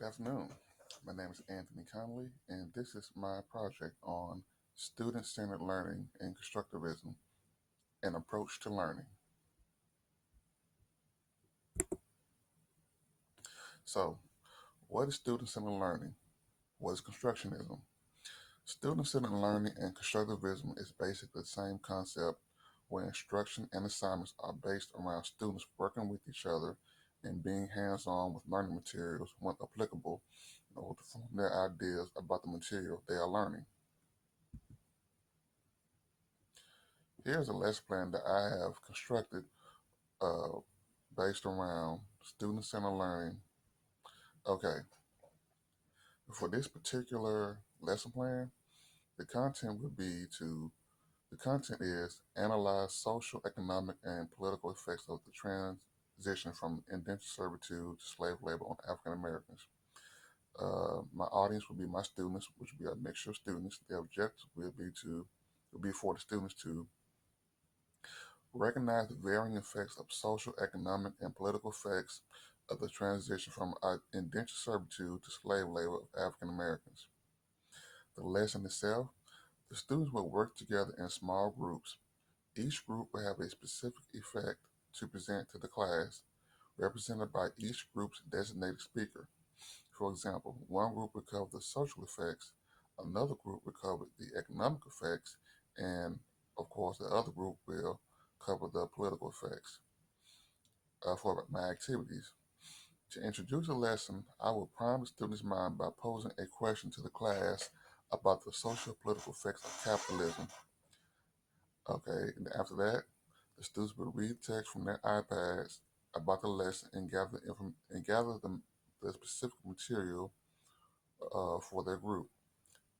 Good afternoon. My name is Anthony Connolly, and this is my project on student-centered learning and constructivism, an approach to learning. So, what is student-centered learning? What is constructionism? Student-centered learning and constructivism is basically the same concept where instruction and assignments are based around students working with each other and being hands-on with learning materials when applicable in order to form their ideas about the material they are learning. Here's a lesson plan that I have constructed uh, based around student-centered learning. Okay, for this particular lesson plan, the content would be the content is analyze social, economic, and political effects of the transition from indentured servitude to slave labor on African Americans. My audience will be my students, which will be a mixture of students. The objective will be for the students to recognize the varying effects of social, economic, and political effects of the transition from indentured servitude to slave labor of African Americans. The lesson itself, the students will work together in small groups. Each group will have a specific effect to present to the class, represented by each group's designated speaker. For example, one group will cover the social effects, another group will cover the economic effects, and of course, the other group will cover the political effects for my activities. To introduce the lesson, I will prime the student's mind by posing a question to the class about the social political effects of capitalism. Okay, and after that, the students will read text from their iPads about the lesson and gather the specific material for their group.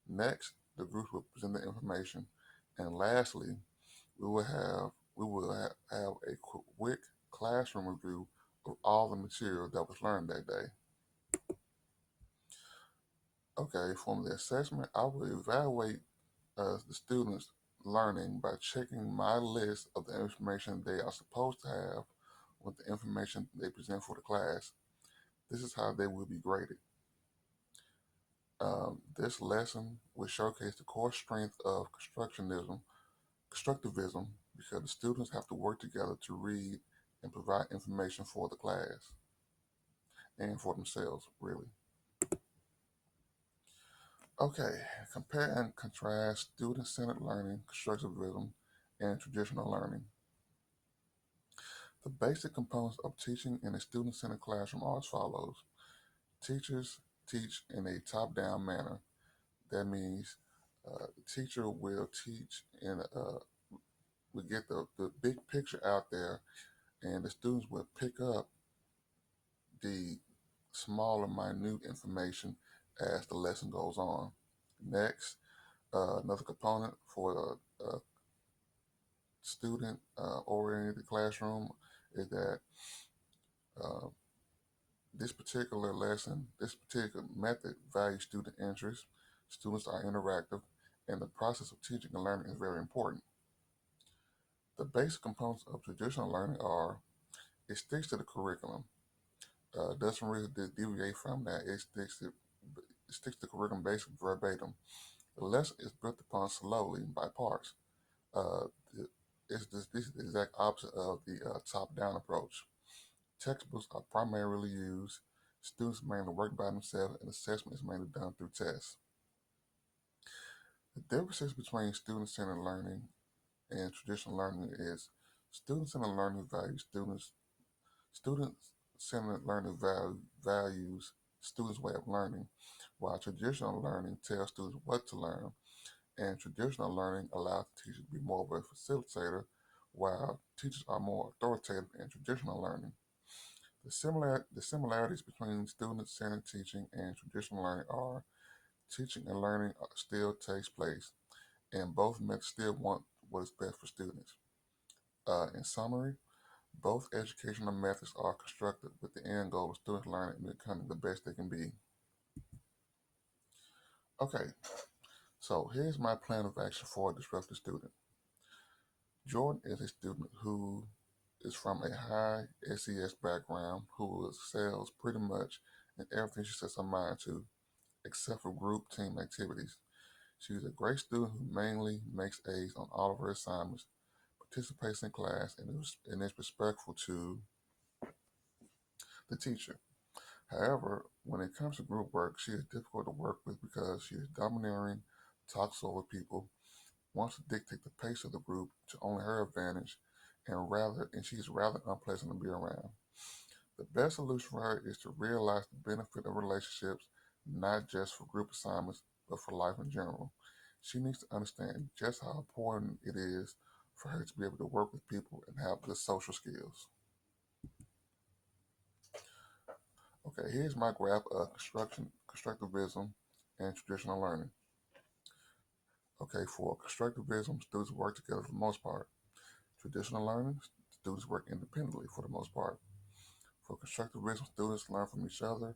Next, the groups will present the information, and lastly, we will have a quick classroom review of all the material that was learned that day. Okay, from the assessment, I will evaluate the students' learning by checking my list of the information they are supposed to have with the information they present for the class. This is how they will be graded. This lesson will showcase the core strength of constructivism, because the students have to work together to read and provide information for the class and for themselves, really. Okay, compare and contrast student-centered learning, constructivism, and traditional learning. The basic components of teaching in a student-centered classroom are as follows. Teachers teach in a top-down manner. That means the teacher will teach and we get the big picture out there, and the students will pick up the smaller, minute information as the lesson goes on. Next, another component for a student oriented classroom is that uh, this particular method values student interest, students are interactive, and the process of teaching and learning is very important. The basic components of traditional learning are it sticks to the curriculum, doesn't really deviate from that. It sticks to curriculum basic verbatim. The lesson is built upon slowly by parts. Uh, this is the exact opposite of the top-down approach. Textbooks are primarily used. Students mainly work by themselves, and assessment is mainly done through tests. The differences between student-centered learning and traditional learning is student-centered learning values students. Student-centered learning values students' way of learning, while traditional learning tells students what to learn, and traditional learning allows the teacher to be more of a facilitator, while teachers are more authoritative in traditional learning. The similarities between student-centered teaching and traditional learning are teaching and learning still takes place, and both methods still want what is best for students. In summary, both educational methods are constructed with the end goal of students learning and becoming the best they can be. Okay, so here's my plan of action for a disruptive student. Jordan is a student who is from a high SES background who excels pretty much in everything she sets her mind to, except for group team activities. She's a great student who mainly makes A's on all of her assignments, participates in class, and is respectful to the teacher. However, when it comes to group work, she is difficult to work with because she is domineering, talks over people, wants to dictate the pace of the group to only her advantage, and she is rather unpleasant to be around. The best solution for her is to realize the benefit of relationships, not just for group assignments, but for life in general. She needs to understand just how important it is for her to be able to work with people and have good social skills. Okay, here's my graph of constructivism and traditional learning. Okay, for constructivism, students work together for the most part. Traditional learning, students work independently for the most part. For constructivism, students learn from each other.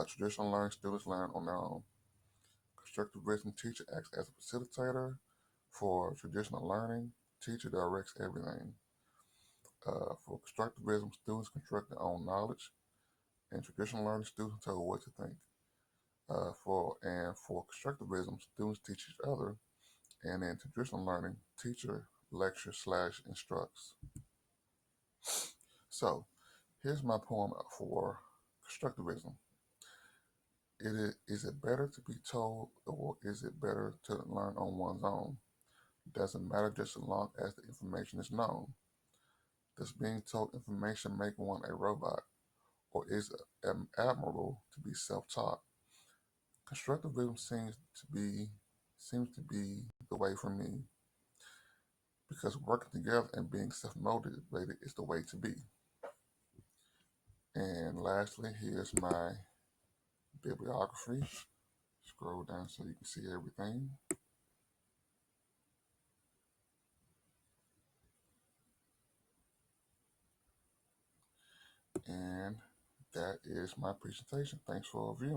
Traditional learning, students learn on their own. Constructivism, teacher acts as a facilitator. For traditional learning, teacher directs everything. For constructivism, students construct their own knowledge. In traditional learning, students are told what to think. For constructivism, students teach each other, and in traditional learning, teacher lectures/instructs. So, here's my poem for constructivism. Is it better to be told, or is it better to learn on one's own? Doesn't matter just as long as the information is known. Does being told information make one a robot, or is it admirable to be self-taught? Constructivism seems to be the way for me, because working together and being self-motivated is the way to be. And lastly, here's my bibliography. Scroll down so you can see everything. And that is my presentation. Thanks for viewing.